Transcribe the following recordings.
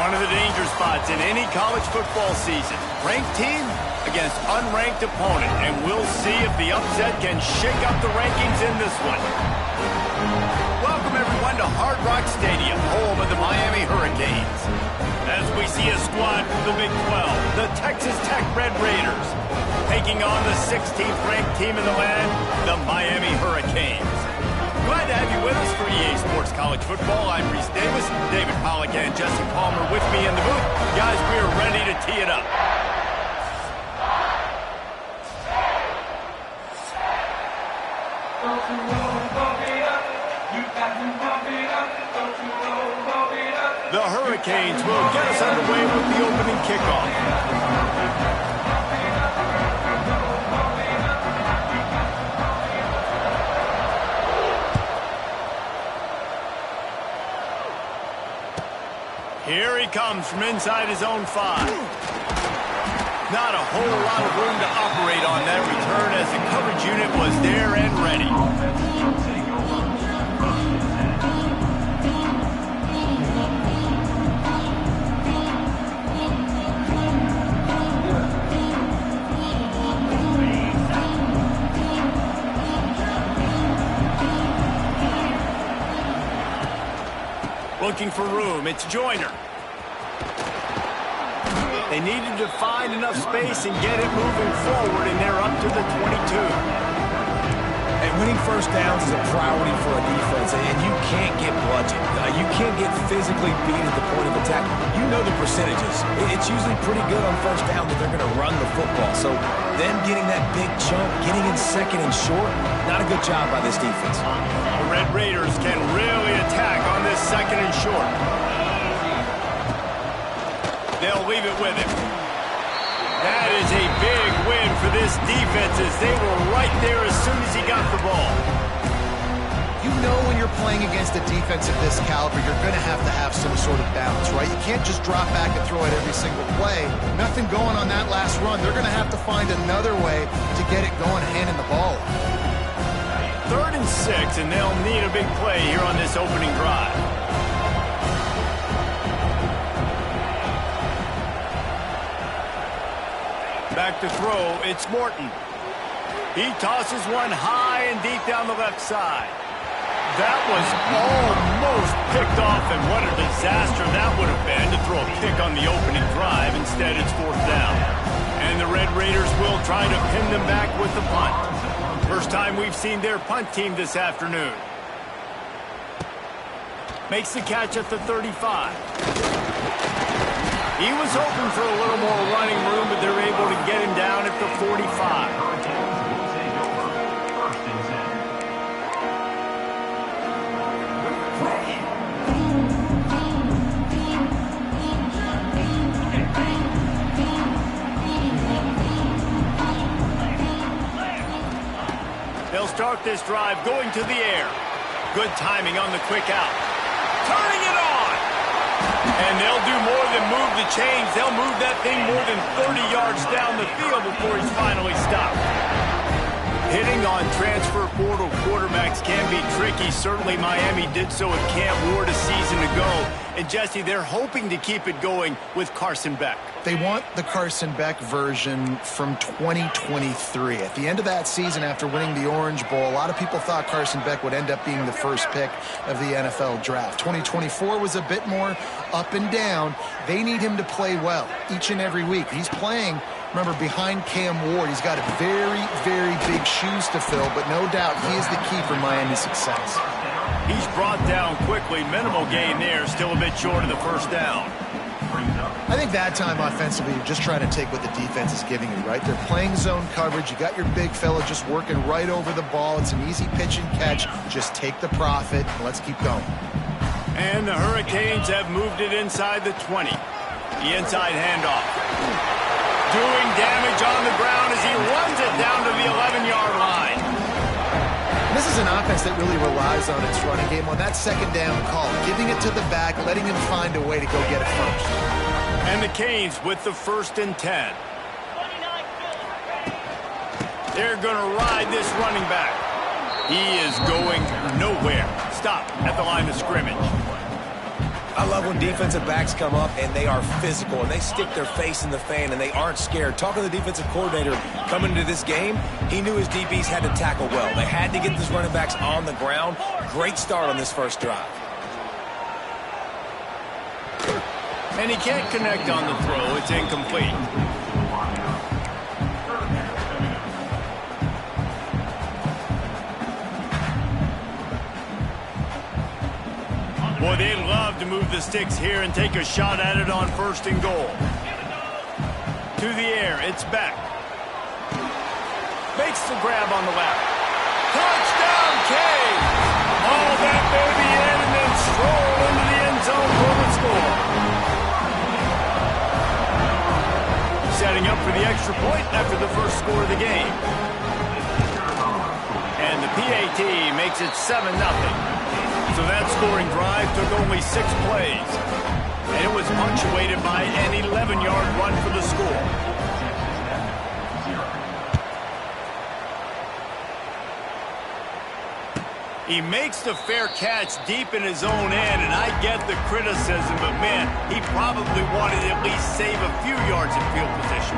One of the danger spots in any college football season. Ranked team against unranked opponent. And we'll see if the upset can shake up the rankings in this one. Welcome, everyone, to Hard Rock Stadium, home of the Miami Hurricanes. As we see a squad from the Big 12, the Texas Tech Red Raiders, taking on the 16th ranked team in the land, the Miami Hurricanes. Glad to have you with us for EA Sports College Football. I'm Reese Davis, David Pollack and Jesse Palmer with me in the booth. Guys, we are ready to tee it up. The Hurricanes will get us underway with the opening kickoff. Here he comes from inside his own 5. Not a whole lot of room to operate on that return as the coverage unit was there and ready. Looking for room, it's Joyner. They needed to find enough space and get it moving forward, and they're up to the 22. And winning first downs is a priority for a defense, and you can't get bludgeoned. You can't get physically beat at the point of attack. You know the percentages. It's usually pretty good on first down that they're going to run the football. So them getting that big chunk, getting in second and short, not a good job by this defense. The Red Raiders can really attack on this second and short. They'll leave it with him. That is a big win for this defense as they were right there as soon as he got the ball. You know when you're playing against a defense of this caliber, you're going to have some sort of balance, right? You can't just drop back and throw it every single play. Nothing going on that last run. They're going to have to find another way to get it going, handing the ball. 3rd and 6, and they'll need a big play here on this opening drive. Back to throw, it's Morton. He tosses one high and deep down the left side. That was almost picked off, and what a disaster that would have been to throw a pick on the opening drive. Instead, it's 4th down. And the Red Raiders will try to pin them back with the punt. First time we've seen their punt team this afternoon. Makes the catch at the 35. He was hoping for a little more running room, but they're able to get him down at the 45. They'll start this drive going to the air. Good timing on the quick out. Turning it on! And they'll do more than move the chains. They'll move that thing more than 30 yards down the field before he's finally stopped. Hitting on transfer portal quarterbacks can be tricky. Certainly Miami did so at Camp Ward a season ago. And Jesse, they're hoping to keep it going with Carson Beck. They want the Carson Beck version from 2023. At the end of that season, after winning the Orange Bowl, a lot of people thought Carson Beck would end up being the first pick of the NFL draft. 2024 was a bit more up and down. They need him to play well each and every week. He's playing, remember, behind Cam Ward. He's got very, very big shoes to fill, but no doubt he is the key for Miami's success. He's brought down quickly. Minimal gain there. Still a bit short of the first down. I think that time offensively, you're just trying to take what the defense is giving you, right? They're playing zone coverage. You got your big fella just working right over the ball. It's an easy pitch and catch. Just take the profit, and let's keep going. And the Hurricanes have moved it inside the 20. The inside handoff. Doing damage on the ground as he runs it down to the 11-yard line. This is an offense that really relies on its running game on that second down call, giving it to the back, letting him find a way to go get it first. And the Canes with the 1st and 10. They're going to ride this running back. He is going nowhere. Stop at the line of scrimmage. love when defensive backs come up and they are physical and they stick their face in the fan and they aren't scared. Talking to the defensive coordinator coming into this game, he knew his DBs had to tackle well. They had to get these running backs on the ground. Great start on this first drive. And he can't connect on the throw. It's incomplete. Boy, they love to move the sticks here and take a shot at it on 1st and goal. To the air, it's Beck. Makes the grab on the left. Touchdown, Cade! All that baby in and then stroll into the end zone for the score. Setting up for the extra point after the first score of the game. And the PAT makes it 7-0. So that scoring drive took only 6 plays. And it was punctuated by an 11-yard run for the score. He makes the fair catch deep in his own end, and I get the criticism, but man, he probably wanted to at least save a few yards in field position.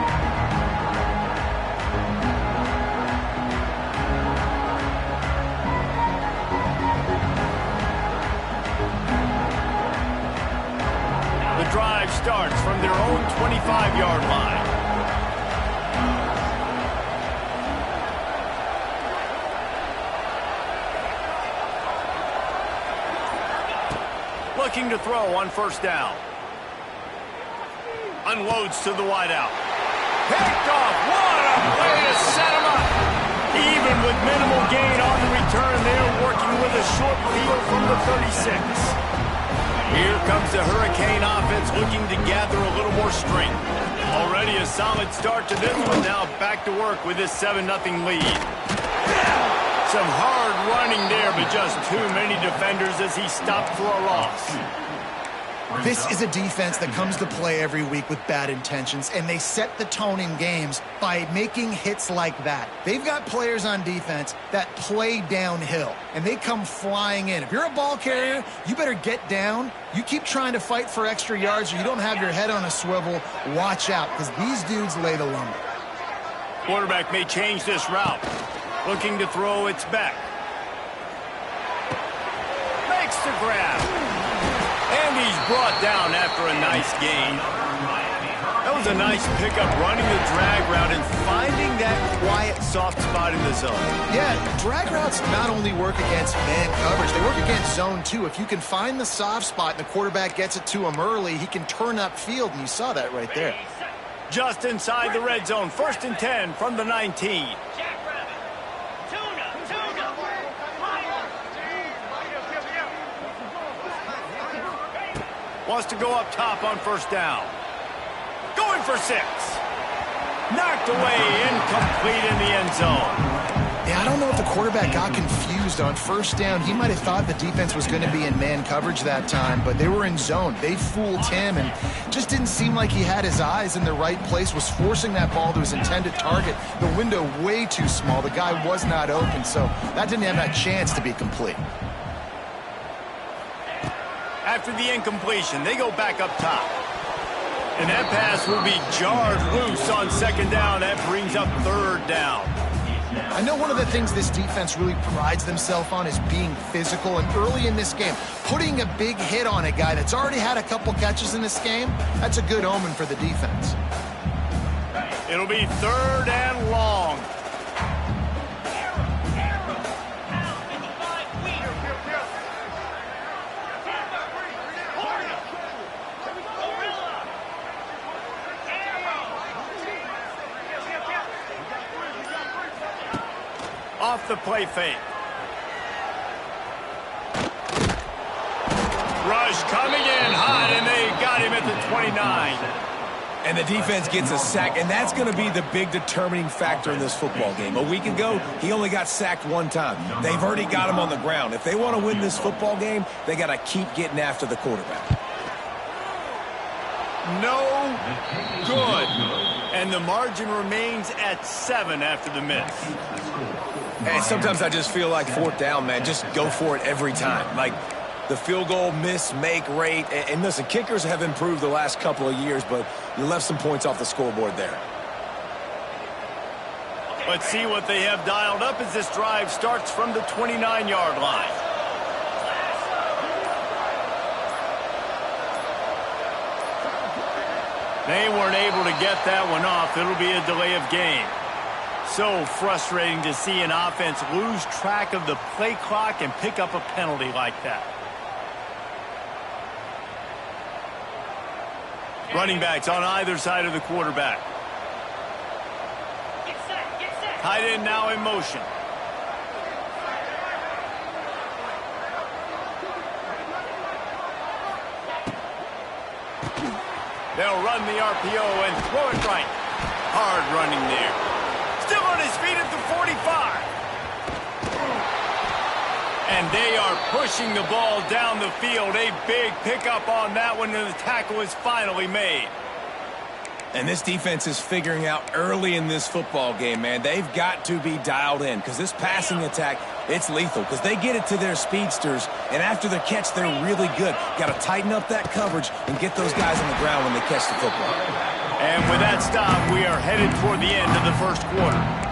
The drive starts from their own 25-yard line. Looking to throw on 1st down. Unloads to the wideout. Picked off. What a way to set him up. Even with minimal gain on the return, they're working with a short field from the 36. Here comes the Hurricane offense looking to gather a little more strength. Already a solid start to this one. Now back to work with this 7-0 lead. Some hard running there, but just too many defenders as he stopped for a loss. This is a defense that comes to play every week with bad intentions, and they set the tone in games by making hits like that. They've got players on defense that play downhill, and they come flying in. If you're a ball carrier, you better get down. You keep trying to fight for extra yards, or you don't have your head on a swivel. Watch out, because these dudes lay the lumber. Quarterback may change this route. Looking to throw, it's Beck. Makes the grab. And he's brought down after a nice gain. That was a nice pickup, running the drag route and finding that quiet, soft spot in the zone. Yeah, drag routes not only work against man coverage, they work against zone too. If you can find the soft spot and the quarterback gets it to him early, he can turn upfield, and you saw that right there. Just inside the red zone, 1st and 10 from the 19. Wants to go up top on 1st down. Going for 6. Knocked away, incomplete in the end zone. Yeah, I don't know if the quarterback got confused on 1st down. He might have thought the defense was going to be in man coverage that time, but they were in zone. They fooled him and just didn't seem like he had his eyes in the right place, was forcing that ball to his intended target. The window way too small. The guy was not open, so that didn't have that chance to be complete. After the incompletion, they go back up top. And that pass will be jarred loose on 2nd down. That brings up 3rd down. I know one of the things this defense really prides themselves on is being physical, and early in this game, putting a big hit on a guy that's already had a couple catches in this game, that's a good omen for the defense. It'll be 3rd and long. Off the play fake. Rush coming in hot, and they got him at the 29. And the defense gets a sack, and that's going to be the big determining factor in this football game. A week ago, he only got sacked 1 time. They've already got him on the ground. If they want to win this football game, they got to keep getting after the quarterback. No good. And the margin remains at 7 after the miss. And sometimes I just feel like 4th down, man, just go for it every time. Like, the field goal miss-make rate. And listen, kickers have improved the last couple of years, but you left some points off the scoreboard there. Let's see what they have dialed up as this drive starts from the 29-yard line. They weren't able to get that one off. It'll be a delay of game. So frustrating to see an offense lose track of the play clock and pick up a penalty like that. Running backs on either side of the quarterback. Tight end now in motion. They'll run the RPO and throw it right. Hard running there. Still on his feet at the 45. And they are pushing the ball down the field. A big pickup on that one, and the tackle is finally made. And this defense is figuring out early in this football game, man. They've got to be dialed in because this passing attack, it's lethal because they get it to their speedsters, and after the catch, they're really good. Got to tighten up that coverage and get those guys on the ground when they catch the football. And with that stop, we are headed toward the end of the first quarter.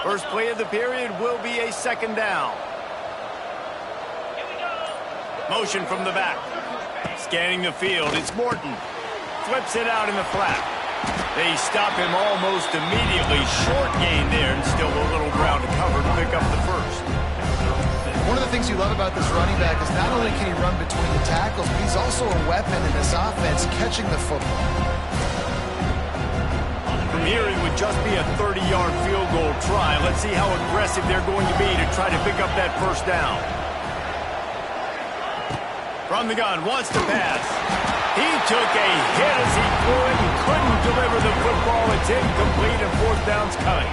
First play of the period will be a second down. Motion from the back. Scanning the field, it's Morton. Flips it out in the flat. They stop him almost immediately. Short gain there, and still a little ground to cover to pick up the first. One of the things you love about this running back is not only can he run between the tackles, but he's also a weapon in this offense catching the football. From here, it would just be a 30-yard field goal try. Let's see how aggressive they're going to be to try to pick up that first down. From the gun, wants to pass. He took a hit as he threw it and couldn't deliver the football. It's incomplete, and fourth down's coming.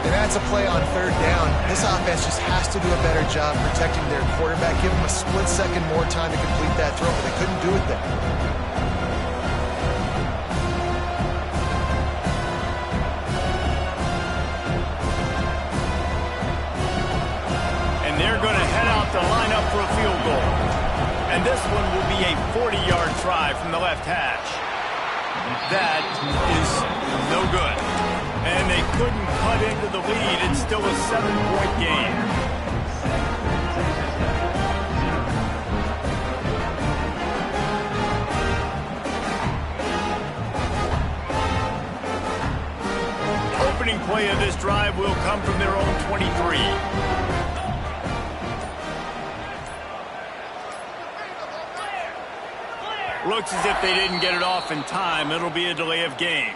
And that's a play on third down. This offense just has to do a better job protecting their quarterback. Give him a split second more time to complete that throw, but they couldn't do it there. They're going to head out to line up for a field goal. And this one will be a 40-yard try from the left hash. That is no good. And they couldn't cut into the lead. It's still a 7-point game. Opening play of this drive will come from their own 23. Looks as if they didn't get it off in time. It'll be a delay of game.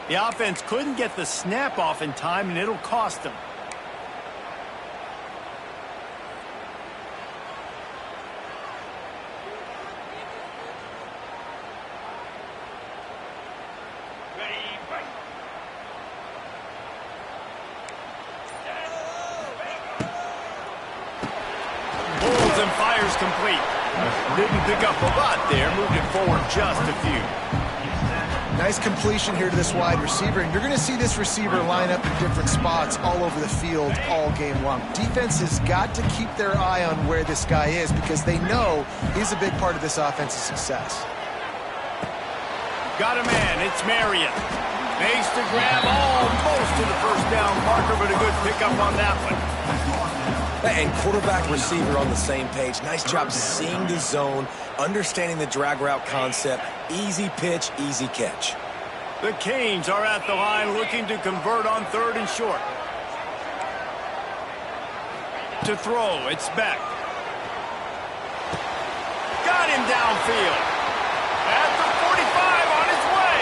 The offense couldn't get the snap off in time, and it'll cost them. Holds and fires complete. Didn't pick up a lot there, moved it forward just a few. Nice completion here to this wide receiver, and you're going to see this receiver line up in different spots all over the field all game long. Defense has got to keep their eye on where this guy is because they know he's a big part of this offense's success. Got a man, it's Marion. Makes the grab almost to the first down marker, but a good pickup on that one. And quarterback receiver on the same page. Nice job seeing the zone, understanding the drag route concept. Easy pitch, easy catch. The Canes are at the line looking to convert on third and short. To throw, it's Beck. Got him downfield. At the 45 on his way.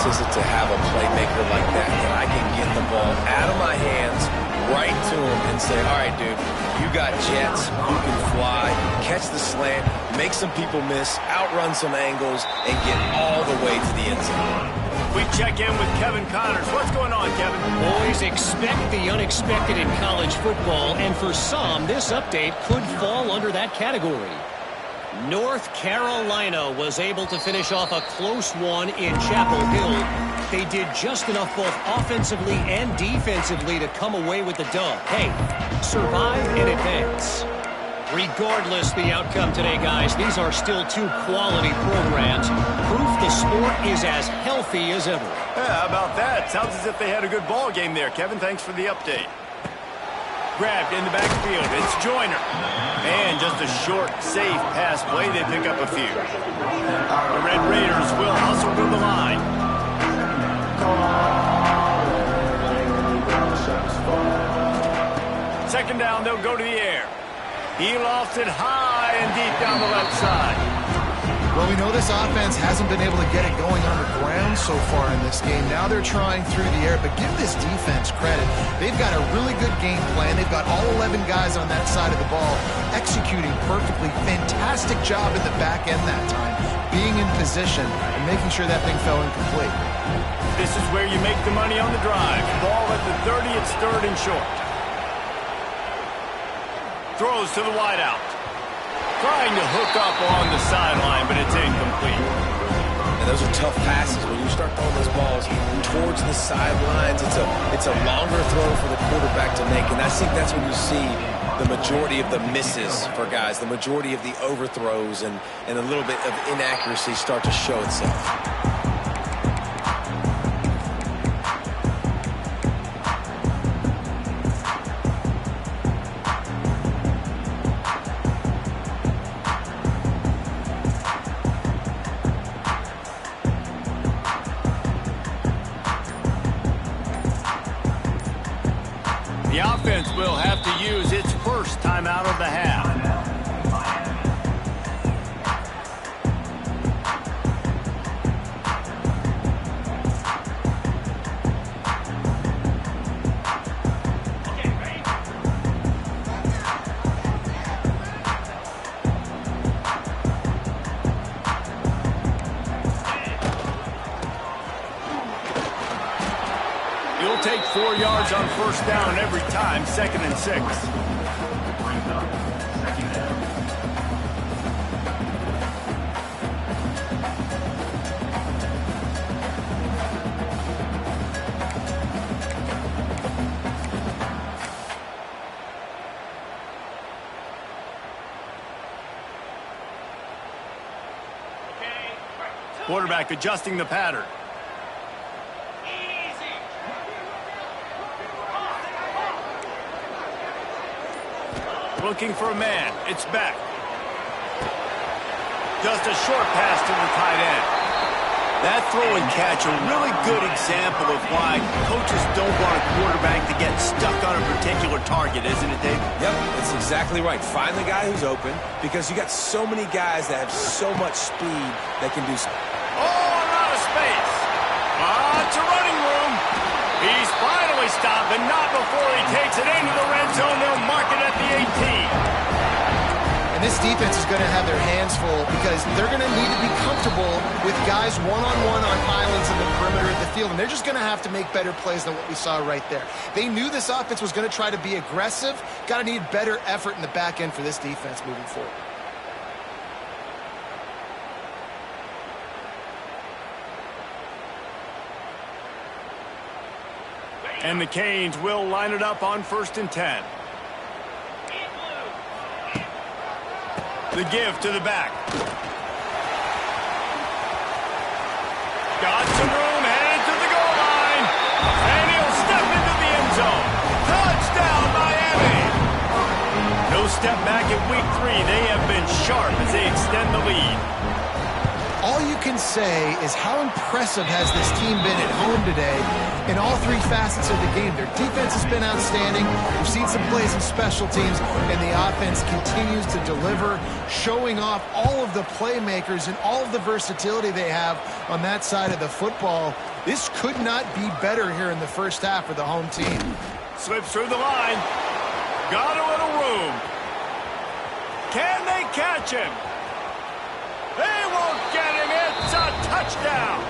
is it to have a playmaker like that I can get the ball out of my hands right to him and say, all right, dude, you got jets, you can fly, catch the slant, make some people miss, outrun some angles, and get all the way to the end zone. We check in with Kevin Connors. What's going on, Kevin? Always expect the unexpected in college football, and for some, this update could fall under that category. North Carolina was able to finish off a close one in Chapel Hill. They did just enough both offensively and defensively to come away with the dub. Hey, survive and advance. Regardless the outcome today, guys, these are still two quality programs. Proof the sport is as healthy as ever. Yeah, how about that? Sounds as if they had a good ball game there, Kevin. Thanks for the update. Grabbed in the backfield. It's Joyner. And just a short, safe pass play. They pick up a few. The Red Raiders will hustle to the line. Second down, they'll go to the air. He lost it high and deep down the left side. Well, we know this offense hasn't been able to get it going on the ground so far in this game. Now they're trying through the air, but give this defense credit. They've got a really good game plan. They've got all 11 guys on that side of the ball executing perfectly. Fantastic job in the back end that time, being in position and making sure that thing fell incomplete. This is where you make the money on the drive. Ball at the 30, it's third and short. Throws to the wideout. Trying to hook up on the sideline, but it's incomplete. And those are tough passes. When you start throwing those balls towards the sidelines, it's a longer throw for the quarterback to make. And I think that's when you see the majority of the misses for guys, the majority of the overthrows and a little bit of inaccuracy start to show itself. The offense will have to use its first timeout of the half. You'll take 4 yards on first down every time, 2nd and 6. Quarterback adjusting the pattern. Looking for a man. It's back. Just a short pass to the tight end. That throw and catch, a really good example of why coaches don't want a quarterback to get stuck on a particular target, isn't it, Dave? Yep, that's exactly right. Find the guy who's open because you got so many guys that have so much speed that can do so. Oh, a lot of space. It's a running room. He's finally stopped, but not before he takes it into the red zone. They'll mark it at the 18. And this defense is going to have their hands full because they're going to need to be comfortable with guys one-on-one on islands in the perimeter of the field. And they're just going to have to make better plays than what we saw right there. They knew this offense was going to try to be aggressive. Got to need better effort in the back end for this defense moving forward. And the Canes will line it up on 1st and 10. The give to the back. Got some room, headed to the goal line. And he'll step into the end zone. Touchdown, Miami. No step back in week 3. They have been sharp as they extend the lead. All you can say is how impressive has this team been at home today in all 3 facets of the game. Their defense has been outstanding. We've seen some plays in special teams, and the offense continues to deliver, showing off all of the playmakers and all of the versatility they have on that side of the football. This could not be better here in the first half for the home team. Slips through the line. Got a little room. Can they catch him? They won't get him. It's a touchdown.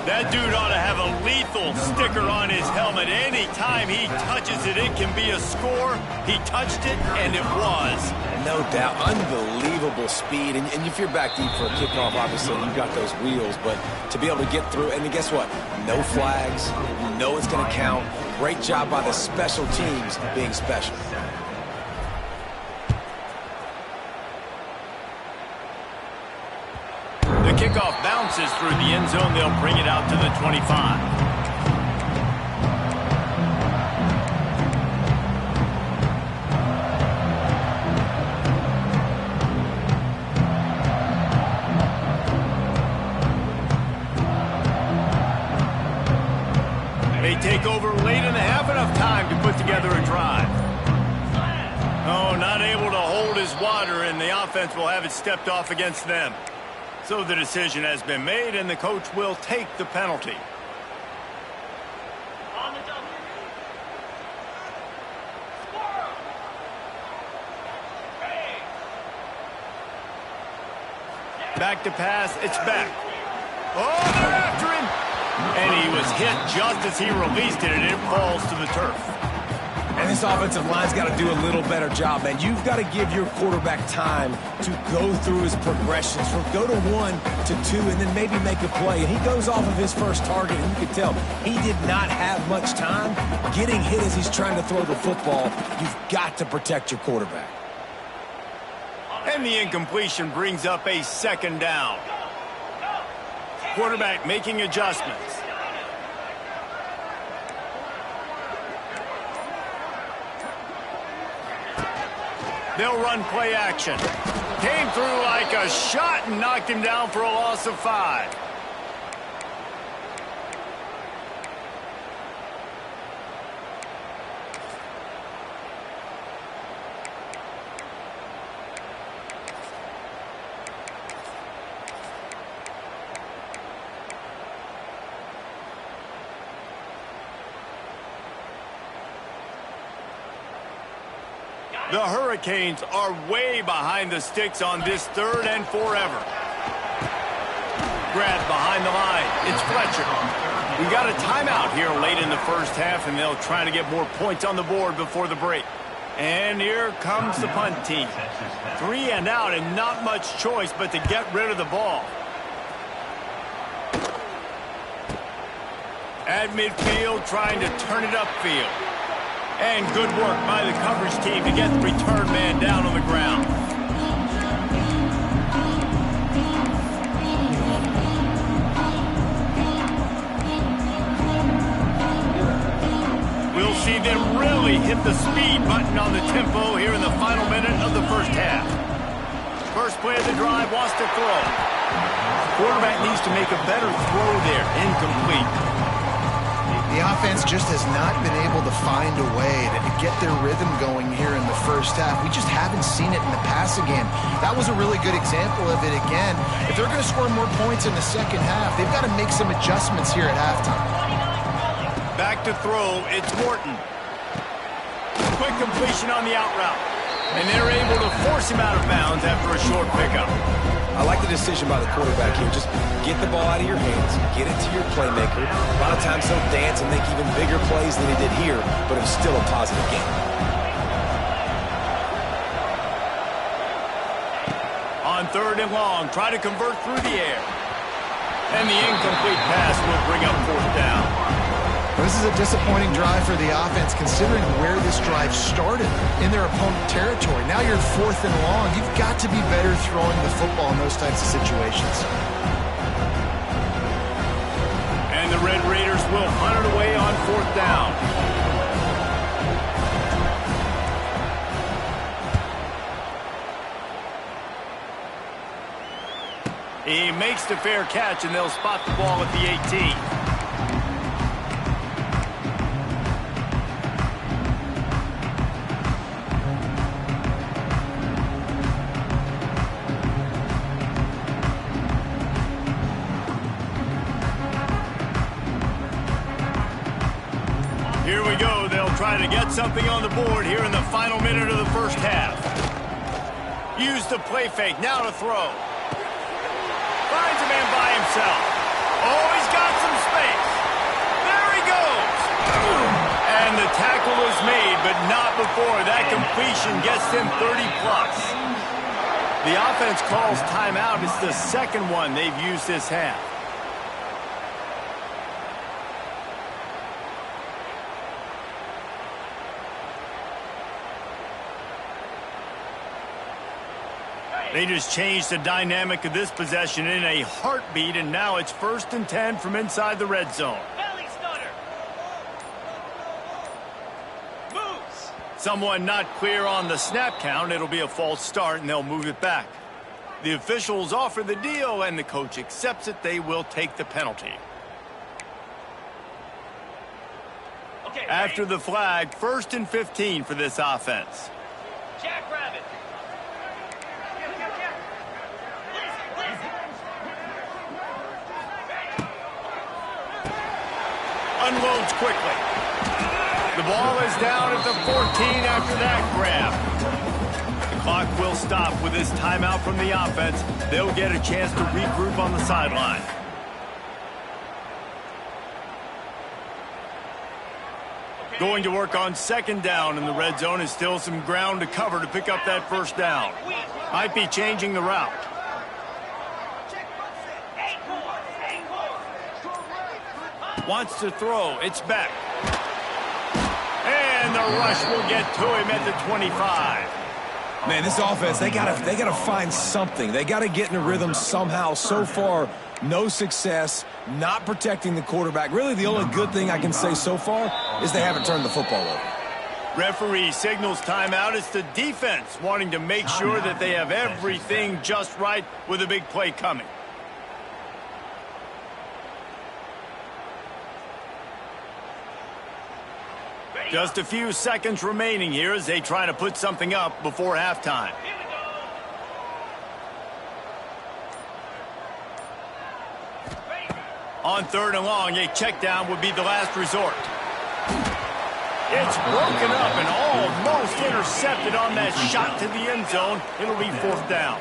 That dude ought to have a lethal sticker on his helmet. Anytime he touches it, it can be a score. He touched it, and it was. No doubt. Unbelievable speed. And if you're back deep for a kickoff, obviously, you've got those wheels. But to be able to get through, and guess what? No flags. You know it's going to count. Great job by the special teams being special. The kickoff bounces through the end zone. They'll bring it out to the 25. They take over late in the half, enough time to put together a drive. Oh, not able to hold his water, and the offense will have it stepped off against them. So the decision has been made, and the coach will take the penalty. Back to pass. It's back. Oh, they're after him. And he was hit just as he released it, and it falls to the turf. And this offensive line's got to do a little better job, man. You've got to give your quarterback time to go through his progressions, from go to 1 to 2, and then maybe make a play. And he goes off of his first target, and you can tell he did not have much time getting hit as he's trying to throw the football. You've got to protect your quarterback. And the incompletion brings up a second down. Quarterback making adjustments. They'll run play action. Came through like a shot and knocked him down for a loss of 5. The Hurricanes are way behind the sticks on this 3rd and forever. Grabbed behind the line. It's Fletcher. We got a timeout here late in the first half, and they'll try to get more points on the board before the break. And here comes the punt team. 3 and out, and not much choice but to get rid of the ball. At midfield, trying to turn it upfield. And good work by the coverage team to get the return man down on the ground. We'll see them really hit the speed button on the tempo here in the final minute of the first half. First play of the drive wants to throw. Quarterback needs to make a better throw there. Incomplete. The offense just has not been able to find a way to get their rhythm going here in the first half. We just haven't seen it in the passing game. That was a really good example of it again. If they're going to score more points in the second half, they've got to make some adjustments here at halftime. Back to throw, it's Morton. Quick completion on the out route. And they're able to force him out of bounds after a short pickup. I like the decision by the quarterback here. Just get the ball out of your hands, get it to your playmaker. A lot of times he'll dance and make even bigger plays than he did here, but it's still a positive game. On 3rd and long, try to convert through the air. And the incomplete pass will bring up 4th down. This is a disappointing drive for the offense, considering where this drive started in their opponent territory. Now you're 4th and long. You've got to be better throwing the football in those types of situations. And the Red Raiders will hunt it away on 4th down. He makes the fair catch, and they'll spot the ball at the 18. Here we go. They'll try to get something on the board here in the final minute of the first half. Use the play fake. Now to throw. Finds a man by himself. Oh, he's got some space. There he goes. And the tackle is made, but not before that completion gets him 30-plus. The offense calls timeout. It's the second one they've used this half. They just changed the dynamic of this possession in a heartbeat, and now it's 1st and 10 from inside the red zone. Belly stunner. Moves. Someone not clear on the snap count. It'll be a false start, and they'll move it back. The officials offer the deal, and the coach accepts it. They will take the penalty. Okay, After the flag, 1st and 15 for this offense. Jackrabbit. Unloads quickly. The ball is down at the 14 after that grab. The clock will stop with this timeout from the offense. They'll get a chance to regroup on the sideline. Going to work on 2nd down in the red zone is still some ground to cover to pick up that 1st down. Might be changing the route. Wants to throw. It's back. And the rush will get to him at the 25. Man, this offense, they gotta find something. They gotta get in a rhythm somehow. So far, no success, not protecting the quarterback. Really, the only good thing I can say so far is they haven't turned the football over. Referee signals timeout. It's the defense wanting to make sure that they have everything just right with a big play coming. Just a few seconds remaining here as they try to put something up before halftime. On 3rd and long, a check down would be the last resort. It's broken up and almost intercepted on that shot to the end zone. It'll be 4th down.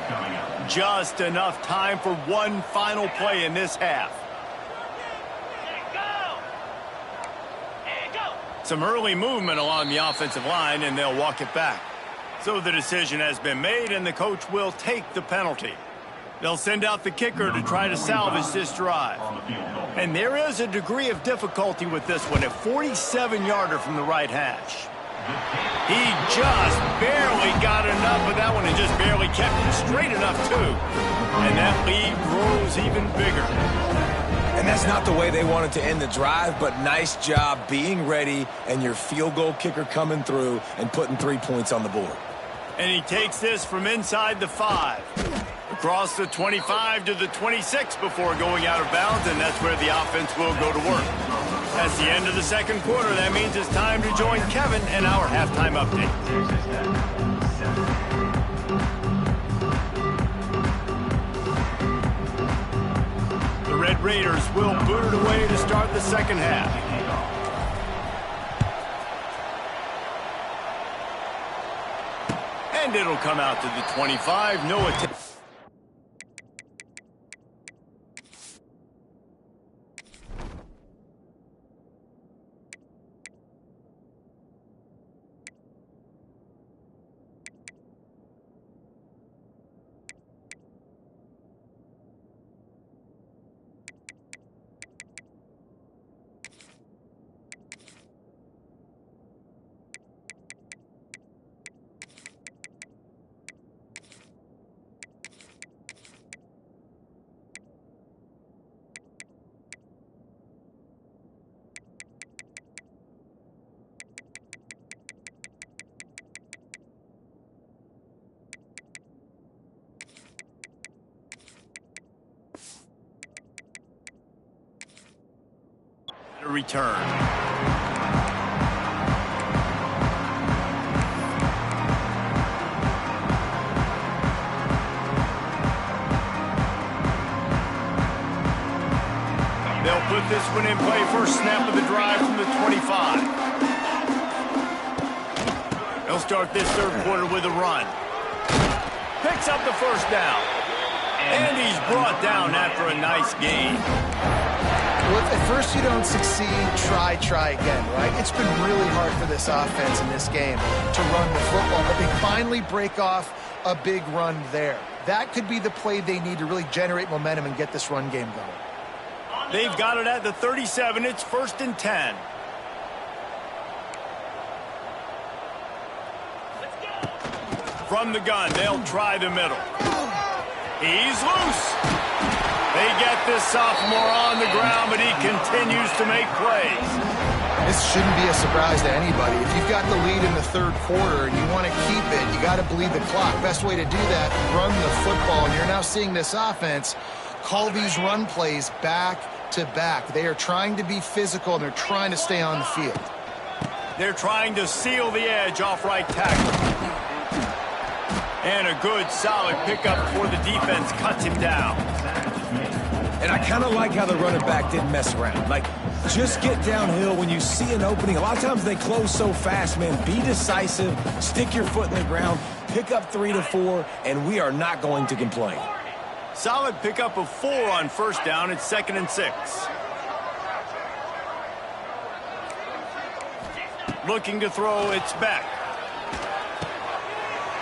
Just enough time for one final play in this half. Some early movement along the offensive line, and they'll walk it back. So the decision has been made, and the coach will take the penalty. They'll send out the kicker to try to salvage this drive. And there is a degree of difficulty with this one, a 47-yarder from the right hash. He just barely got enough of that one and just barely kept it straight enough, too. And that lead grows even bigger. And that's not the way they wanted to end the drive, but nice job being ready and your field goal kicker coming through and putting 3 points on the board. And he takes this from inside the 5. Across the 25 to the 26 before going out of bounds, and that's where the offense will go to work. That's the end of the 2nd quarter. That means it's time to join Kevin and our halftime update. The Red Raiders will boot it away to start the 2nd half. And it'll come out to the 25. No attempt. Return. They'll put this one in play. First snap of the drive from the 25. start this third quarter with a run. Picks up the first down. And he's brought down after a nice gain. Well, if at first you don't succeed, try again, right? It's been really hard for this offense in this game to run the football, but they finally break off a big run there. That could be the play they need to really generate momentum and get this run game going. They've got it at the 37. It's 1st and 10. From the gun, they'll try the middle. He's loose. They get this sophomore on the ground, but he continues to make plays. This shouldn't be a surprise to anybody. If you've got the lead in the third quarter and you want to keep it, you got to bleed the clock. Best way to do that, run the football. And you're now seeing this offense call these run plays back to back. They are trying to be physical, and they're trying to stay on the field. They're trying to seal the edge off right tackle. And a good, solid pickup before the defense cuts him down. And I kind of like how the running back didn't mess around. Like, just get downhill when you see an opening. A lot of times they close so fast, man. Be decisive, stick your foot in the ground, pick up 3 to 4, and we are not going to complain. Solid pickup of 4 on first down. It's 2nd and 6. Looking to throw, it's Beck.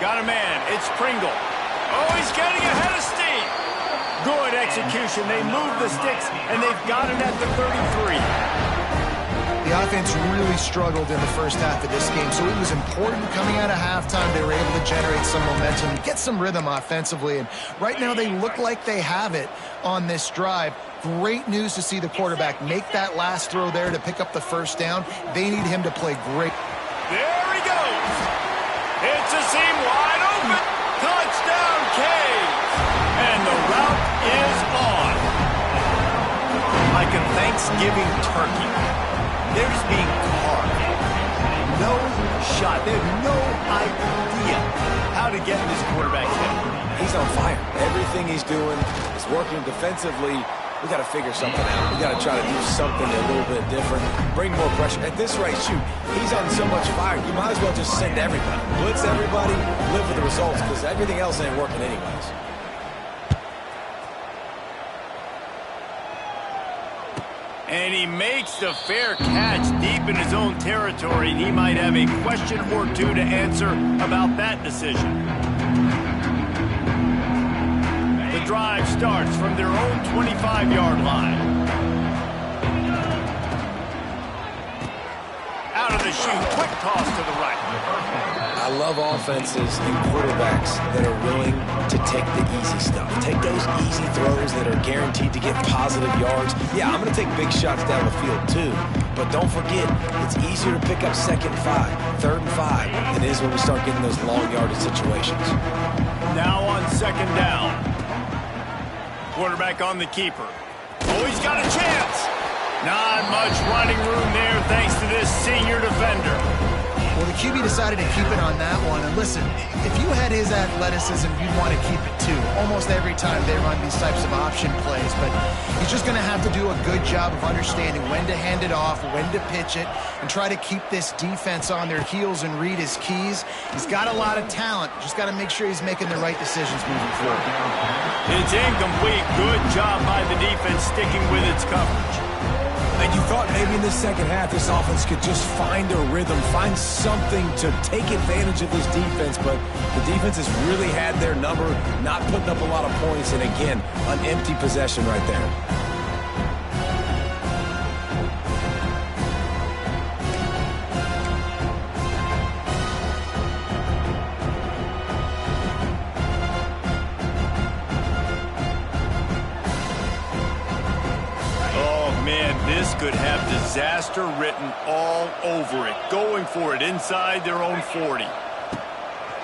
Got a man, it's Pringle. Oh, he's getting ahead of steam. Good execution. They move the sticks, and they've got it at the 33. The offense really struggled in the first half of this game, so it was important coming out of halftime. They were able to generate some momentum, get some rhythm offensively, and right now they look like they have it on this drive. Great news to see the quarterback make that last throw there to pick up the first down. They need him to play great. There he goes. It's a seam wide open. Touchdown, Caves. And the route is on. Like a Thanksgiving turkey. They're just being carved. No shot. They have no idea how to get in this quarterback's head. He's on fire. Everything he's doing is working defensively. We got to figure something out. We got to try to do something a little bit different. Bring more pressure. At this rate, shoot, he's on so much fire. You might as well just send everybody. Blitz everybody, live with the results, because everything else ain't working anyways. And he makes the fair catch deep in his own territory, and he might have a question or two to answer about that decision. The drive starts from their own 25-yard line. Out of the chute, quick toss to the right. I love offenses and quarterbacks that are willing to take the easy stuff. Take those easy throws that are guaranteed to get positive yards. Yeah, I'm going to take big shots down the field too. But don't forget, it's easier to pick up 2nd and 5, 3rd and 5 than it is when we start getting those long yardage situations. Now on 2nd down. Quarterback on the keeper. Oh, he's got a chance. Not much running room there thanks to this senior defender. Well, the QB decided to keep it on that one. And listen, if you had his athleticism, you'd want to keep it too. Almost every time they run these types of option plays. But he's just going to have to do a good job of understanding when to hand it off, when to pitch it, and try to keep this defense on their heels and read his keys. He's got a lot of talent. Just got to make sure he's making the right decisions moving forward. It's incomplete. Good job by the defense sticking with its coverage. And you thought maybe in the second half this offense could just find a rhythm, find something to take advantage of this defense, but the defense has really had their number, not putting up a lot of points, and again, an empty possession right there. This could have disaster written all over it. Going for it inside their own 40.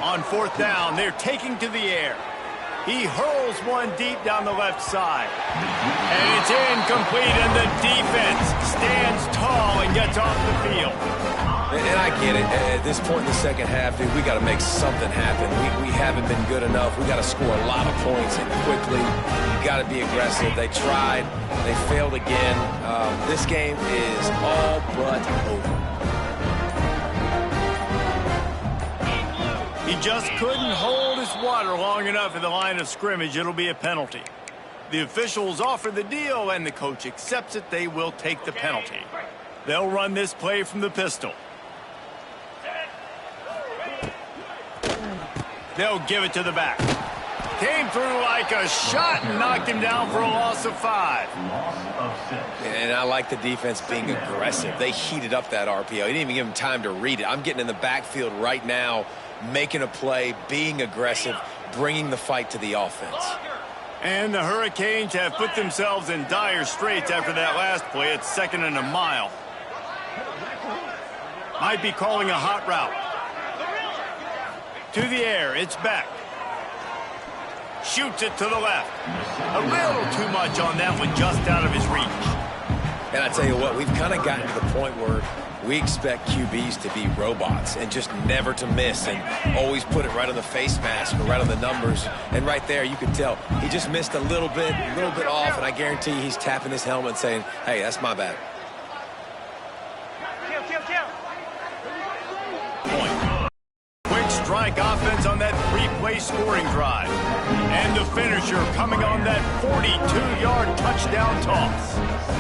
On 4th down, they're taking to the air. He hurls one deep down the left side. And it's incomplete, and the defense stands tall and gets off the field. And I get it. At this point in the second half, dude, we got to make something happen. We haven't been good enough. We got to score a lot of points and quickly. You got to be aggressive. They tried. They failed again. This game is all but over. just couldn't hold his water long enough at the line of scrimmage. It'll be a penalty. The officials offer the deal, and the coach accepts it. They will take the penalty. They'll run this play from the pistol. They'll give it to the back. Came through like a shot and knocked him down for a loss of 5. And I like the defense being aggressive. They heated up that RPO. He didn't even give him time to read it. I'm getting in the backfield right now, making a play, being aggressive, bringing the fight to the offense. And the Hurricanes have put themselves in dire straits after that last play. It's 2nd and a mile. Might be calling a hot route. To the air, it's back. Shoots it to the left. A little too much on that one, just out of his reach. And I tell you what, we've kind of gotten to the point where we expect QBs to be robots and just never to miss and always put it right on the face mask or right on the numbers. And right there, you can tell he just missed a little bit off, and I guarantee he's tapping his helmet saying, hey, that's my bad. Quick strike offense on that 3-play scoring drive. And the finisher coming on that 42-yard touchdown toss.